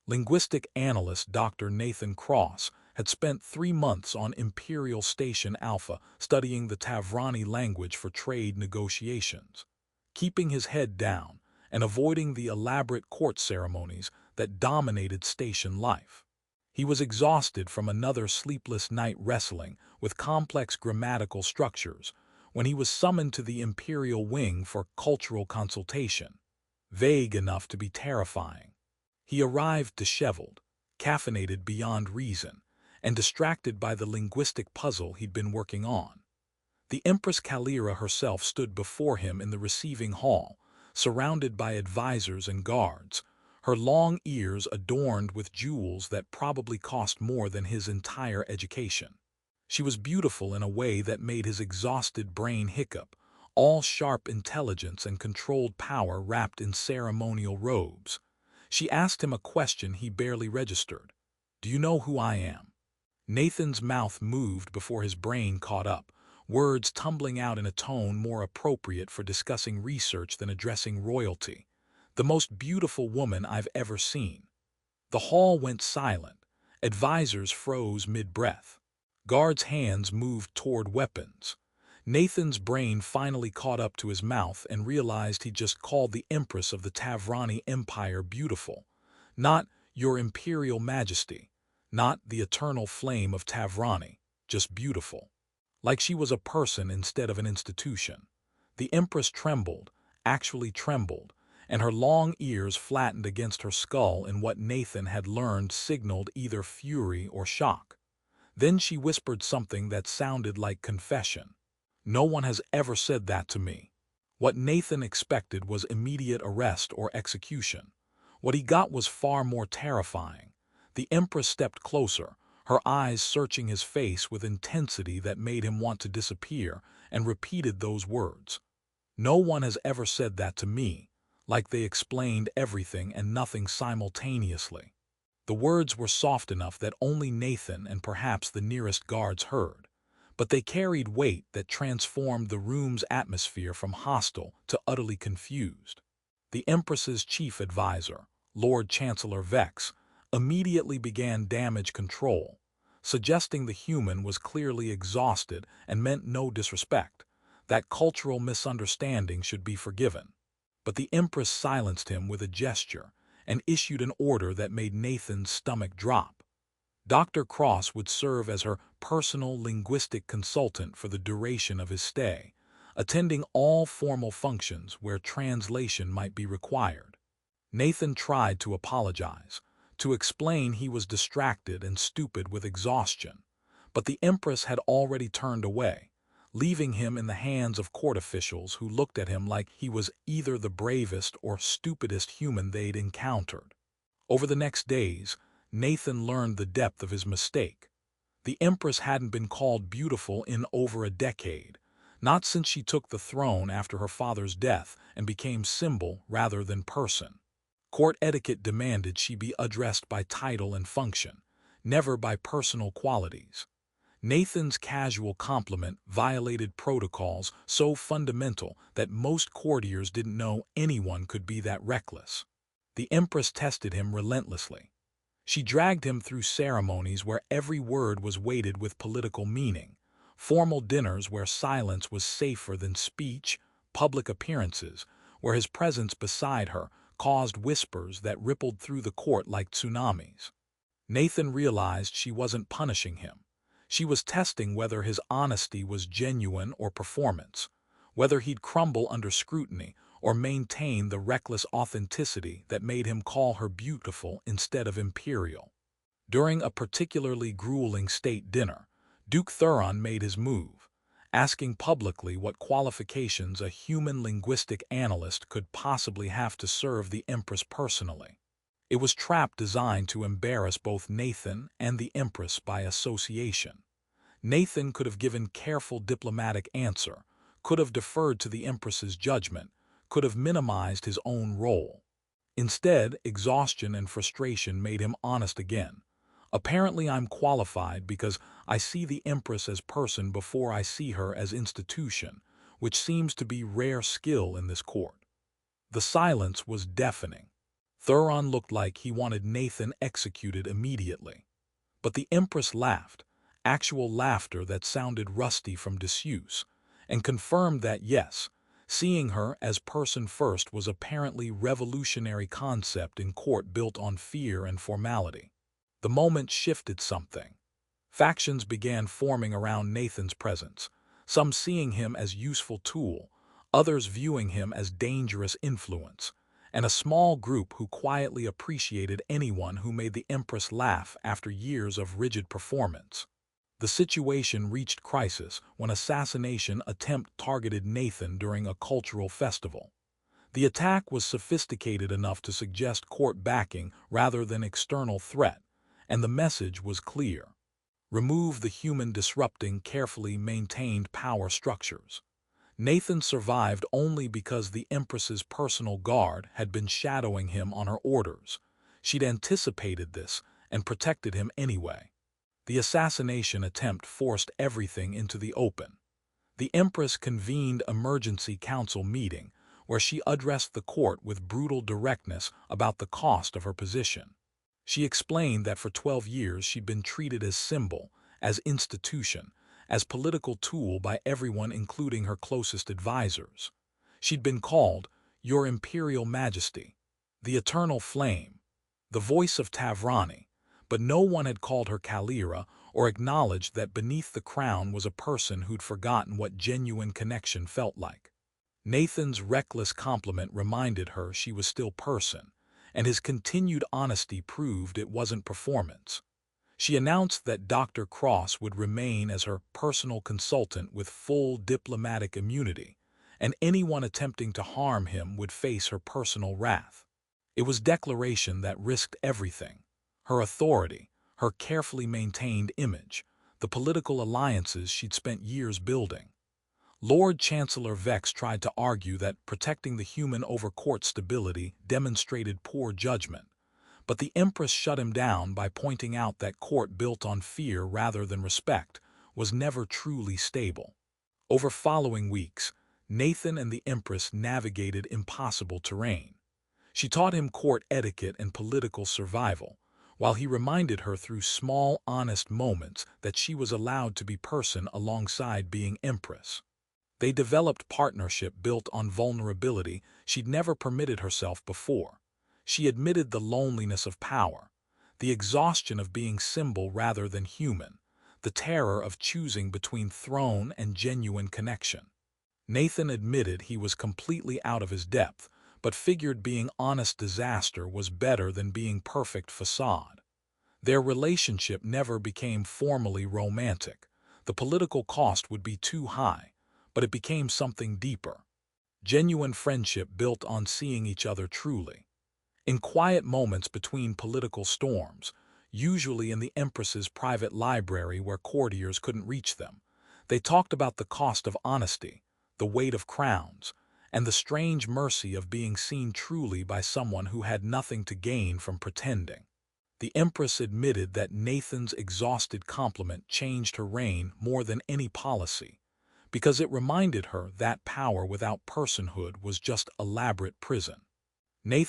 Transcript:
Linguistic Analyst Dr. Nathan Cross had spent 3 months on Imperial Station Alpha studying the Tavrani language for trade negotiations, keeping his head down and avoiding the elaborate court ceremonies that dominated station life. He was exhausted from another sleepless night wrestling with complex grammatical structures when he was summoned to the Imperial Wing for cultural consultation, vague enough to be terrifying. He arrived disheveled, caffeinated beyond reason, and distracted by the linguistic puzzle he'd been working on. The Empress Kalira herself stood before him in the receiving hall, surrounded by advisors and guards, her long ears adorned with jewels that probably cost more than his entire education. She was beautiful in a way that made his exhausted brain hiccup, all sharp intelligence and controlled power wrapped in ceremonial robes. She asked him a question he barely registered. "Do you know who I am?" Nathan's mouth moved before his brain caught up, words tumbling out in a tone more appropriate for discussing research than addressing royalty. "The most beautiful woman I've ever seen." The hall went silent. Advisors froze mid-breath. Guards' hands moved toward weapons. Nathan's brain finally caught up to his mouth and realized he just called the Empress of the Tavrani Empire beautiful. Not "Your Imperial Majesty," not the eternal flame of Tavrani, just beautiful. Like she was a person instead of an institution. The Empress trembled, actually trembled, and her long ears flattened against her skull in what Nathan had learned signaled either fury or shock. Then she whispered something that sounded like confession. "No one has ever said that to me." What Nathan expected was immediate arrest or execution. What he got was far more terrifying. The Empress stepped closer, her eyes searching his face with intensity that made him want to disappear, and repeated those words. "No one has ever said that to me," like they explained everything and nothing simultaneously. The words were soft enough that only Nathan and perhaps the nearest guards heard, but they carried weight that transformed the room's atmosphere from hostile to utterly confused. The Empress's chief advisor, Lord Chancellor Vex, immediately began damage control, suggesting the human was clearly exhausted and meant no disrespect, that cultural misunderstanding should be forgiven. But the Empress silenced him with a gesture and issued an order that made Nathan's stomach drop. Dr. Cross would serve as her personal linguistic consultant for the duration of his stay, attending all formal functions where translation might be required. Nathan tried to apologize, to explain he was distracted and stupid with exhaustion, but the Empress had already turned away, leaving him in the hands of court officials who looked at him like he was either the bravest or stupidest human they'd encountered. Over the next days, Nathan learned the depth of his mistake. The Empress hadn't been called beautiful in over a decade, not since she took the throne after her father's death and became symbol rather than person. Court etiquette demanded she be addressed by title and function, never by personal qualities. Nathan's casual compliment violated protocols so fundamental that most courtiers didn't know anyone could be that reckless. The Empress tested him relentlessly. She dragged him through ceremonies where every word was weighted with political meaning, formal dinners where silence was safer than speech, public appearances where his presence beside her caused whispers that rippled through the court like tsunamis. Nathan realized she wasn't punishing him. She was testing whether his honesty was genuine or performance, whether he'd crumble under scrutiny or maintain the reckless authenticity that made him call her beautiful instead of imperial. During a particularly grueling state dinner, Duke Thuron made his move, asking publicly what qualifications a human linguistic analyst could possibly have to serve the Empress personally. It was a trap designed to embarrass both Nathan and the Empress by association. Nathan could have given careful diplomatic answer, could have deferred to the Empress's judgment, could have minimized his own role. Instead, exhaustion and frustration made him honest again. "Apparently I'm qualified because I see the Empress as person before I see her as institution, which seems to be rare skill in this court." The silence was deafening. Thuron looked like he wanted Nathan executed immediately. But the Empress laughed, actual laughter that sounded rusty from disuse, and confirmed that yes, seeing her as person first was apparently revolutionary concept in court built on fear and formality. The moment shifted something. Factions began forming around Nathan's presence, some seeing him as useful tool, others viewing him as dangerous influence, and a small group who quietly appreciated anyone who made the Empress laugh after years of rigid performance. The situation reached crisis when assassination attempt targeted Nathan during a cultural festival. The attack was sophisticated enough to suggest court backing rather than external threat, and the message was clear. Remove the human disrupting carefully maintained power structures. Nathan survived only because the Empress's personal guard had been shadowing him on her orders. She'd anticipated this and protected him anyway. The assassination attempt forced everything into the open. The Empress convened emergency council meeting where she addressed the court with brutal directness about the cost of her position. She explained that for 12 years she'd been treated as symbol, as institution, as political tool by everyone including her closest advisors. She'd been called Your Imperial Majesty, the Eternal Flame, the voice of Tavrani, but no one had called her Kalira or acknowledged that beneath the crown was a person who'd forgotten what genuine connection felt like. Nathan's reckless compliment reminded her she was still person, and his continued honesty proved it wasn't performance. She announced that Dr. Cross would remain as her personal consultant with full diplomatic immunity, and anyone attempting to harm him would face her personal wrath. It was declaration that risked everything: her authority, her carefully maintained image, the political alliances she'd spent years building. Lord Chancellor Vex tried to argue that protecting the human over court stability demonstrated poor judgment, but the Empress shut him down by pointing out that court built on fear rather than respect was never truly stable. Over following weeks, Nathan and the Empress navigated impossible terrain. She taught him court etiquette and political survival, while he reminded her through small, honest moments that she was allowed to be person alongside being Empress. They developed partnership built on vulnerability she'd never permitted herself before. She admitted the loneliness of power, the exhaustion of being symbol rather than human, the terror of choosing between throne and genuine connection. Nathan admitted he was completely out of his depth, but figured being honest disaster was better than being perfect facade. Their relationship never became formally romantic. The political cost would be too high, but it became something deeper. Genuine friendship built on seeing each other truly. In quiet moments between political storms, usually in the Empress's private library where courtiers couldn't reach them, they talked about the cost of honesty, the weight of crowns, and the strange mercy of being seen truly by someone who had nothing to gain from pretending. The Empress admitted that Nathan's exhausted compliment changed her reign more than any policy, because it reminded her that power without personhood was just elaborate prison. Nathan